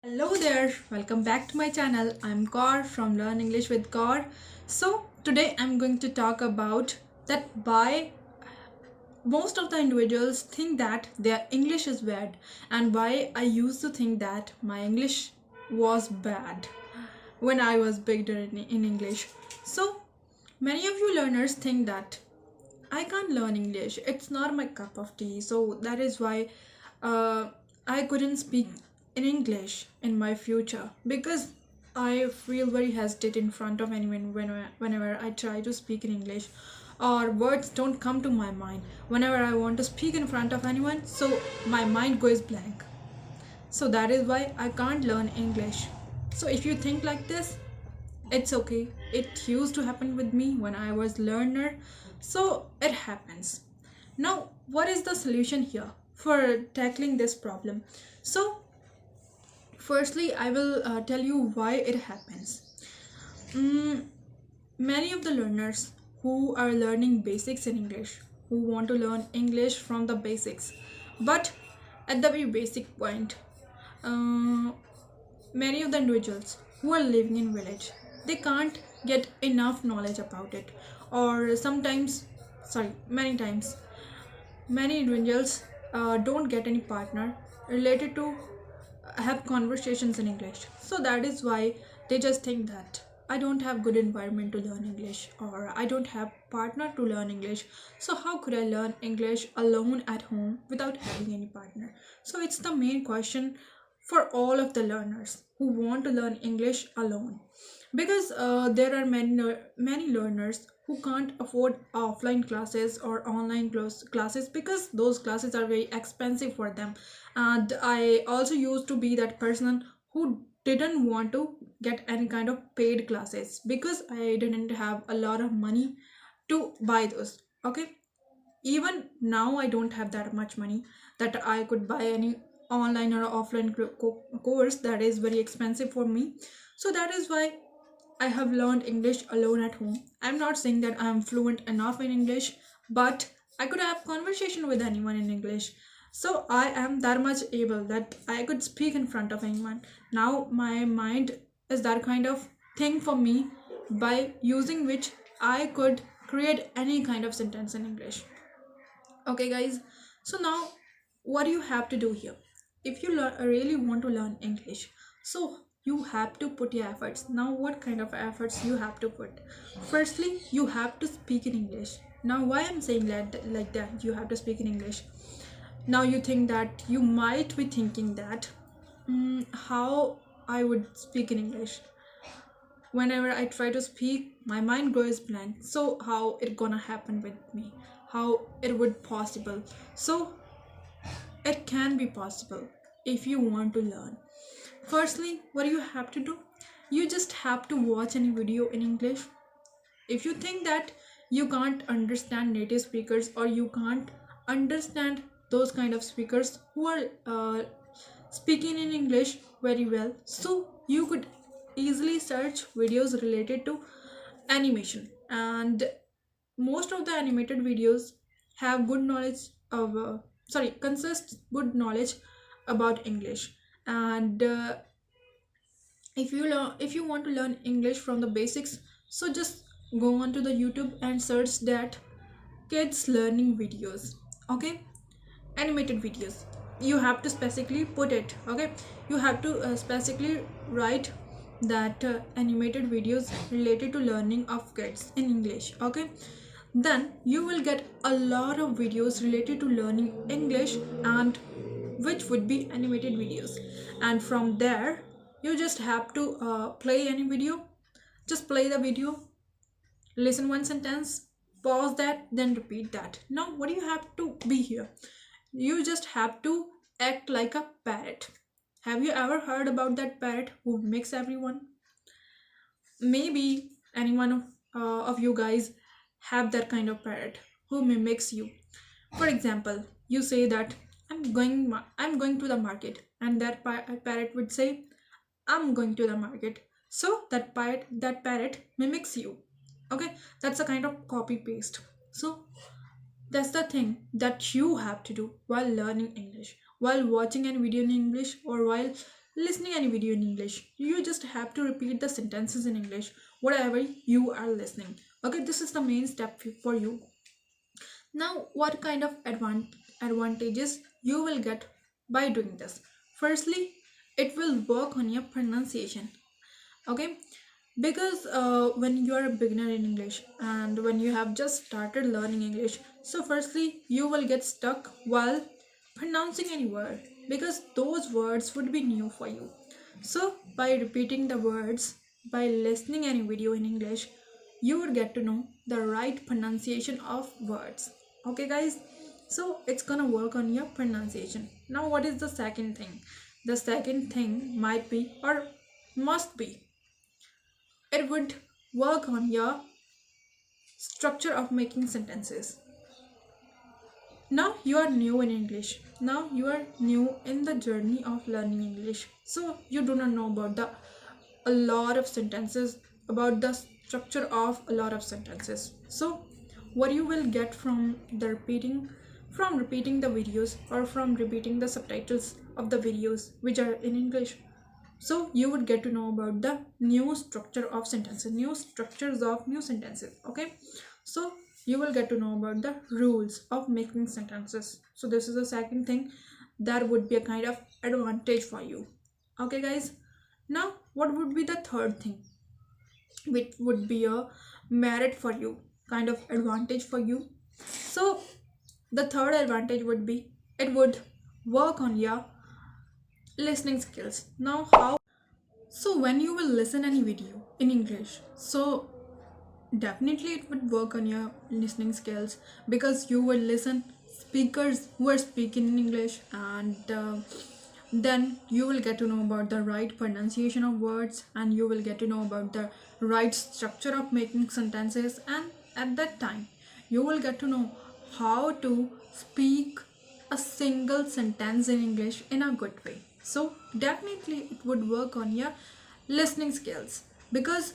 Hello there, welcome back to my channel. I'm Gaur from Learn English with Gaur. So today I'm going to talk about that why most of the individuals think that their English is bad and why I used to think that my English was bad when I was beginner in English. So many of you learners think that I can't learn English. It's not my cup of tea. So that is why uh, I couldn't speak in English in my future because I feel very hesitant in front of anyone whenever I try to speak in English, or words don't come to my mind whenever I want to speak in front of anyone. So my mind goes blank. So that is why I can't learn English. So if you think like this, it's okay. It used to happen with me when I was learner, so it happens. Now what is the solution here for tackling this problem? So firstly I will tell you why it happens. Mm, Many of the learners who are learning basics in English, who want to learn English from the basics, but at the very basic point, uh, many of the individuals who are living in village, they can't get enough knowledge about it, or sometimes, sorry, many times many individuals don't get any partner related to have conversations in English. So that is why they just think that I don't have good environment to learn English, or I don't have partner to learn English. So how could I learn English alone at home without having any partner? So it's the main question for all of the learners who want to learn English alone, because there are many learners who can't afford offline classes or online classes because those classes are very expensive for them. And I also used to be that person who didn't want to get any kind of paid classes because I didn't have a lot of money to buy those. Okay, even now I don't have that much money that I could buy any online or offline course that is very expensive for me. So that is why I have learned English alone at home. I'm not saying that I'm fluent enough in English, but I could have conversation with anyone in English. So I am that much able that I could speak in front of anyone. Now my mind is that kind of thing for me, by using which I could create any kind of sentence in English. Okay guys, so now what do you have to do here? If you really want to learn English, so you have to put your efforts. Now what kind of efforts you have to put? Firstly, you have to speak in English. Now why I'm saying that, like that you have to speak in English? Now you think that, you might be thinking that, how I would speak in English? Whenever I try to speak, my mind goes blank. So how it gonna happen with me? How it would possible? So it can be possible if you want to learn. Firstly, what you have to do? You just have to watch any video in English. If you think that you can't understand native speakers, or you can't understand those kind of speakers who are speaking in English very well, so you could easily search videos related to animation. And most of the animated videos have good knowledge of consist good knowledge about English. And if you want to learn English from the basics, so just go on to the YouTube and search that kids learning videos. Okay, animated videos. You have to specifically put it. Okay, you have to specifically write that animated videos related to learning of kids in English. Okay, then you will get a lot of videos related to learning English, and which would be animated videos. And from there you just have to play any video. Just play the video, listen one sentence, pause that, then repeat that. Now what do you have to be here? You just have to act like a parrot. Have you ever heard about that parrot who mimics everyone? Maybe anyone of you guys have that kind of parrot who mimics you. For example, you say that I'm going to the market, and that parrot would say I'm going to the market. So that parrot mimics you. Okay, that's a kind of copy paste. So that's the thing that you have to do while learning English, while watching a video in English, or while listening any video in English, you just have to repeat the sentences in English, whatever you are listening. Okay, this is the main step for you. Now, what kind of advantages you will get by doing this? Firstly, it will work on your pronunciation. Okay, because when you are a beginner in English and when you have just started learning English, so firstly you will get stuck while pronouncing any word because those words would be new for you. So by repeating the words, by listening any video in English, you would get to know the right pronunciation of words. Okay guys, so it's gonna work on your pronunciation. Now what is the second thing? The second thing might be or must be, it would work on your structure of making sentences. Now you are new in English. Now you are new in the journey of learning English. So you do not know about the a lot of sentences, about the structure of a lot of sentences. So what you will get from repeating the videos or from repeating the subtitles of the videos which are in English, so you would get to know about the new structure of sentences, new structures of new sentences. Okay, so you will get to know about the rules of making sentences. So this is the second thing that would be a kind of advantage for you. Okay guys, now what would be the third thing which would be a merit for you, kind of advantage for you? So the third advantage would be, it would work on your listening skills. Now how? So when you will listen any video in English, so definitely it would work on your listening skills because you will listen speakers who are speaking in English, and then you will get to know about the right pronunciation of words, and you will get to know about the right structure of making sentences, and at that time you will get to know how to speak a single sentence in English in a good way. So definitely it would work on your listening skills because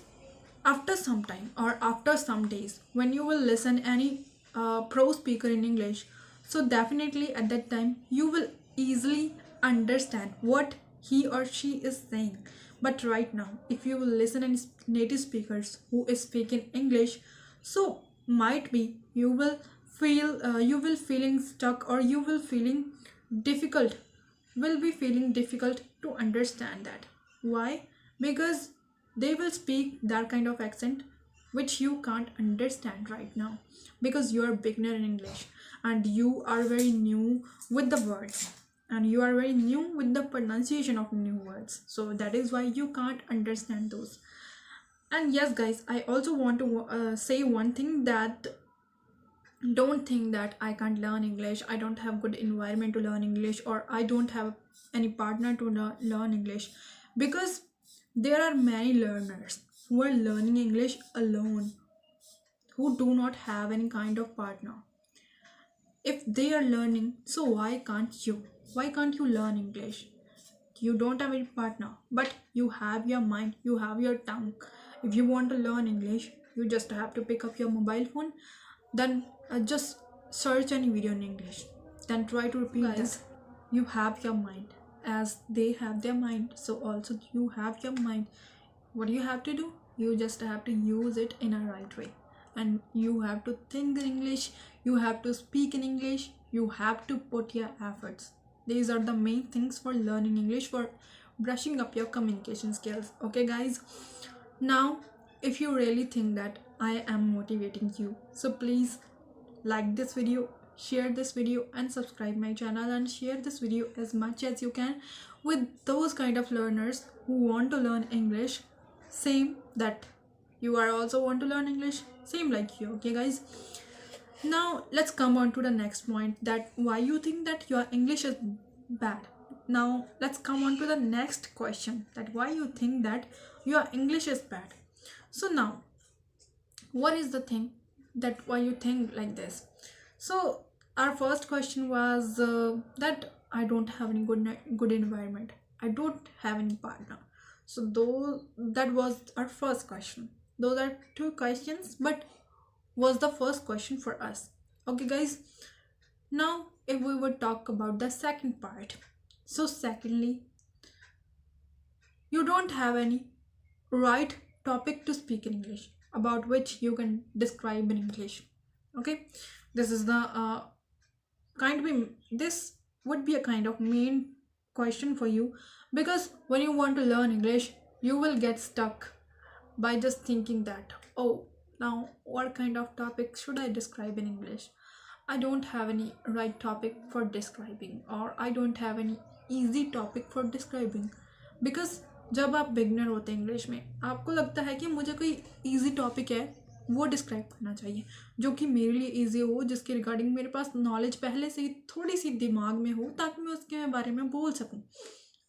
after some time or after some days when you will listen any pro speaker in English, so definitely at that time you will easily understand what he or she is saying. But right now if you will listen any native speakers who is speaking English, so might be you will feeling stuck, or you will feeling difficult, will be feeling difficult to understand that. Why? Because they will speak that kind of accent which you can't understand right now because you are beginner in English and you are very new with the words, and you are very new with the pronunciation of new words, so that is why you can't understand those. And yes guys, I also want to say one thing, that don't think that I can't learn English, I don't have good environment to learn English, or I don't have any partner to learn English, because there are many learners who are learning English alone, who do not have any kind of partner. If they are learning, so why can't you? Why can't you learn English? You don't have any partner, but you have your mind, you have your tongue. If you want to learn English, you just have to pick up your mobile phone, then just search any video in English, then try to repeat that. You have your mind, as they have their mind, so also you have your mind. What you have to do, you just have to use it in a right way, and you have to think in English, you have to speak in English, you have to put your efforts. These are the main things for learning English, for brushing up your communication skills. Okay guys, now if you really think that I am motivating you, so please like this video, share this video, and subscribe my channel, and share this video as much as you can with those kind of learners who want to learn English, same that you are also want to learn English, same like you. Okay guys, now let's come on to the next point, that why you think that your English is bad. Now let's come on to the next question, that why you think that your English is bad. So now what is the thing that why you think like this? So our first question was that I don't have any good environment, I don't have any partner. So though that was our first question, those are two questions, but was the first question for us. Okay guys, now if we would talk about the second part, so secondly, you don't have any right topic to speak in English about which you can describe in English. Okay, this is the this would be a kind of main question for you, because when you want to learn English, you will get stuck by just thinking that, oh, now what kind of topic should I describe in English? I don't have any right topic for describing, or I don't have any easy topic for describing. Because जब आप beginner होते हैं English में, आपको लगता है कि मुझे कोई इजी टॉपिक है वो डिस्क्राइब करना चाहिए जो कि मेरे लिए इजी हो, जिसके रिगार्डिंग मेरे पास नॉलेज पहले से ही थोड़ी सी दिमाग में हो, ताकि मैं उसके बारे में बोल सकूं.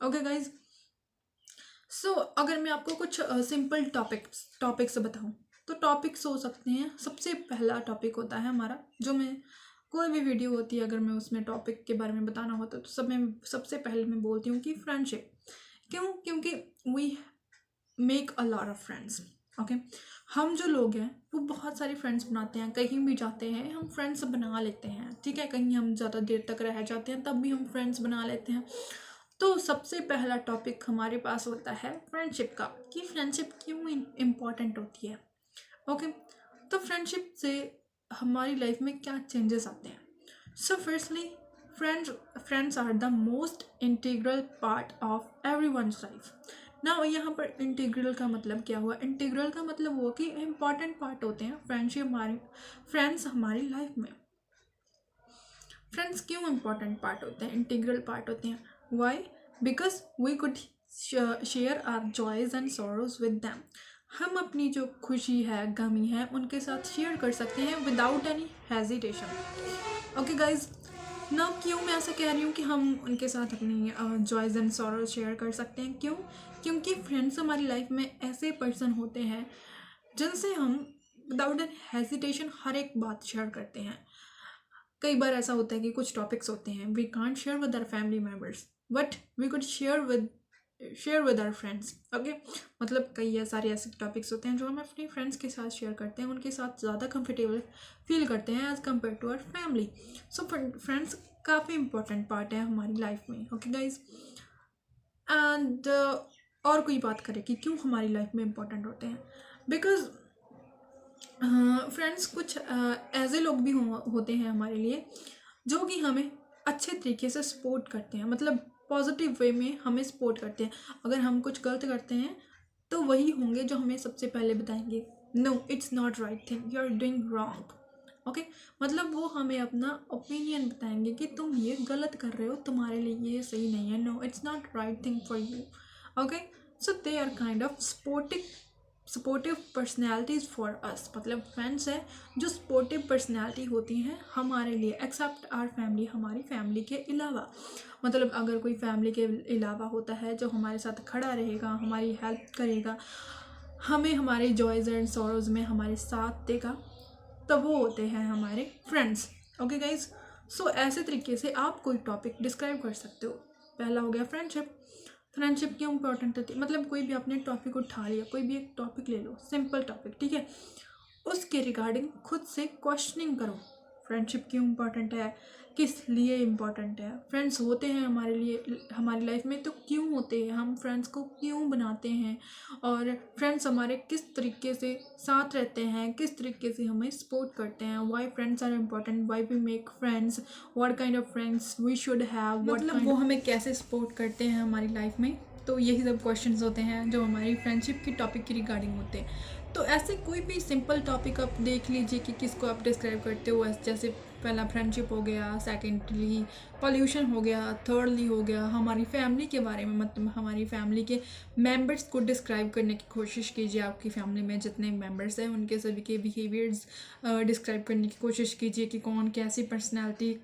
ओके गाइज, सो अगर मैं आपको कुछ सिंपल टॉपिक्स बताऊं, तो टॉपिक्स हो सकते हैं. सबसे पहला टॉपिक होता है हमारा, जो मैं कोई भी वीडियो होती है अगर मैं उसमें टॉपिक के बारे में बताना होता है तो सबसे पहले मैं बोलती हूँ कि फ्रेंडशिप. क्यों? क्योंकि we make a lot of friends. Okay, हम जो लोग हैं वो बहुत सारे फ्रेंड्स बनाते हैं. कहीं भी जाते हैं हम फ्रेंड्स बना लेते हैं. ठीक है, कहीं हम ज़्यादा देर तक रह जाते हैं तब भी हम फ्रेंड्स बना लेते हैं. तो सबसे पहला टॉपिक हमारे पास होता है फ्रेंडशिप का, कि फ्रेंडशिप क्यों इम्पॉर्टेंट होती है. ओके, तो फ्रेंडशिप से हमारी लाइफ में क्या चेंजेस आते हैं. So firstly, friends are the most integral part of everyone's life. ना यहाँ पर इंटीग्रल का मतलब क्या हुआ? इंटीग्रल का मतलब हुआ कि इम्पॉर्टेंट पार्ट होते हैं फ्रेंड्स हमारी लाइफ में. फ्रेंड्स क्यों इम्पॉर्टेंट पार्ट होते हैं, इंटीग्रल पार्ट होते हैं? Why? Because we could share our joys and sorrows with them. हम अपनी जो खुशी है, गमी है, उनके साथ शेयर कर सकते हैं without any hesitation. Okay guys, ना क्यों मैं ऐसा कह रही हूँ कि हम उनके साथ अपनी जॉयज़ एंड सॉरोज शेयर कर सकते हैं? क्यों? क्योंकि फ्रेंड्स हमारी लाइफ में ऐसे पर्सन होते हैं जिनसे हम विदाउट एनी हेजिटेशन हर एक बात शेयर करते हैं. कई बार ऐसा होता है कि कुछ टॉपिक्स होते हैं we can't share with our family members, but we could share with our friends. Okay, मतलब कई सारे ऐसे टॉपिक्स होते हैं जो हम अपने फ्रेंड्स के साथ शेयर करते हैं, उनके साथ ज़्यादा कंफर्टेबल फील करते हैं as compare to our family. So friends काफ़ी इंपॉर्टेंट पार्ट है हमारी लाइफ में. ओके गाइज, एंड और कोई बात करें कि क्यों हमारी लाइफ में इम्पोर्टेंट होते हैं. बिकॉज फ्रेंड्स कुछ ऐसे लोग भी होते हैं हमारे लिए जो कि हमें अच्छे तरीके से सपोर्ट करते हैं, मतलब पॉजिटिव वे में हमें सपोर्ट करते हैं. अगर हम कुछ गलत करते हैं तो वही होंगे जो हमें सबसे पहले बताएंगे, no it's not right thing, you are doing wrong. Okay, मतलब वो हमें अपना ओपिनियन बताएंगे कि तुम ये गलत कर रहे हो, तुम्हारे लिए ये सही नहीं है, no it's not right thing for you. Okay, so they are kind of supportive personalities for us. मतलब फ्रेंड्स है जो सपोर्टिव पर्सनैलिटी होती हैं हमारे लिए, एक्सेप्ट आवर फैमिली, हमारी फैमिली के अलावा. मतलब अगर कोई फैमिली के अलावा होता है जो हमारे साथ खड़ा रहेगा, हमारी हेल्प करेगा, हमें हमारे जॉयज़ एंड सॉरोज में हमारे साथ देगा, तो वो होते हैं हमारे फ्रेंड्स. ओके गाइज, सो ऐसे तरीके से आप कोई टॉपिक डिस्क्राइब कर सकते हो. पहला हो गया फ्रेंडशिप. फ्रेंडशिप क्यों इंपॉर्टेंट होती है? मतलब कोई भी आपने टॉपिक उठा लिया, कोई भी एक टॉपिक ले लो, सिंपल टॉपिक, ठीक है, उसके रिगार्डिंग खुद से क्वेश्चनिंग करो. फ्रेंडशिप क्यों इम्पॉर्टेंट है, किस लिए इम्पॉर्टेंट है, फ्रेंड्स होते हैं हमारे लिए हमारी लाइफ में तो क्यों होते हैं, हम फ्रेंड्स को क्यों बनाते हैं, और फ्रेंड्स हमारे किस तरीके से साथ रहते हैं, किस तरीके से हमें सपोर्ट करते हैं. Why friends are important, why we make friends, what kind of friends we should have, मतलब वो हमें कैसे सपोर्ट करते हैं हमारी लाइफ में. तो यही सब क्वेश्चंस होते हैं जो हमारी फ्रेंडशिप की टॉपिक की रिगार्डिंग होते हैं. तो ऐसे कोई भी सिंपल टॉपिक आप देख लीजिए कि किसको आप डिस्क्राइब करते हो. जैसे पहला फ्रेंडशिप हो गया, सेकेंडली पॉल्यूशन हो गया, थर्डली हो गया हमारी फैमिली के बारे में, मतलब हमारी फैमिली के मेंबर्स को डिस्क्राइब करने की कोशिश कीजिए. आपकी फैमिली में जितने मेंबर्स हैं उनके सभी के बिहेवियर्स डिस्क्राइब करने की कोशिश कीजिए कि कौन कैसी पर्सनैलिटी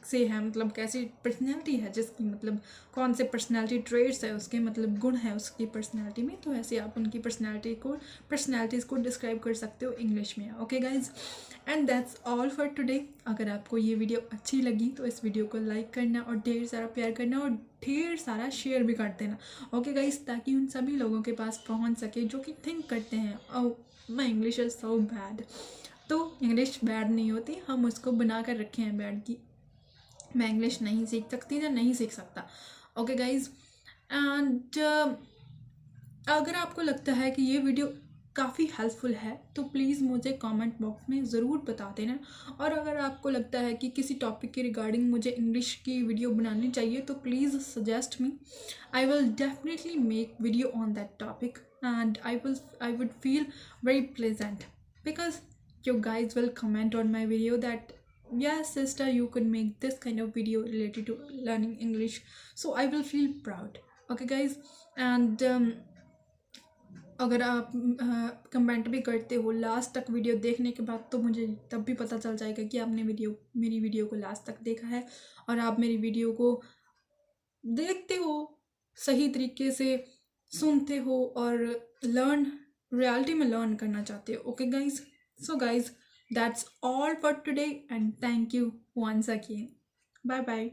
से है, मतलब कैसी पर्सनैलिटी है जिसकी, मतलब कौन से पर्सनैलिटी ट्रेड्स है उसके, मतलब गुण है उसकी पर्सनैलिटी में. तो ऐसे आप उनकी पर्सनैलिटीज़ को डिस्क्राइब कर सकते हो इंग्लिश में. Okay guys, and that's all for today. अगर आपको ये वीडियो अच्छी लगी तो इस वीडियो को लाइक करना और ढेर सारा प्यार करना और ढेर सारा शेयर भी कर देना. ओके गाइज, ताकि उन सभी लोगों के पास पहुंच सके जो कि थिंक करते हैं, oh my English is so bad. तो इंग्लिश बैड नहीं होती, हम उसको बना कर रखे हैं बैड की, मैं इंग्लिश नहीं सीख सकती या नहीं सीख सकता. ओके गाइज, एंड अगर आपको लगता है कि ये वीडियो काफ़ी हेल्पफुल है तो प्लीज़ मुझे कमेंट बॉक्स में ज़रूर बता देना। और अगर आपको लगता है कि किसी टॉपिक के रिगार्डिंग मुझे इंग्लिश की वीडियो बनानी चाहिए तो please suggest me. I will definitely make video on that topic and I would feel very pleasant because you guys will comment on my video that yes sister, you could make this kind of video related to learning English, so I will feel proud. Okay guys, and अगर आप comment भी करते हो last तक video देखने के बाद तो मुझे तब भी पता चल जाएगा कि आपने मेरी वीडियो को लास्ट तक देखा है और आप मेरी वीडियो को देखते हो, सही तरीके से सुनते हो और रियलिटी में लर्न करना चाहते हो। Okay guys, so guys that's all for today and thank you once again. Bye bye.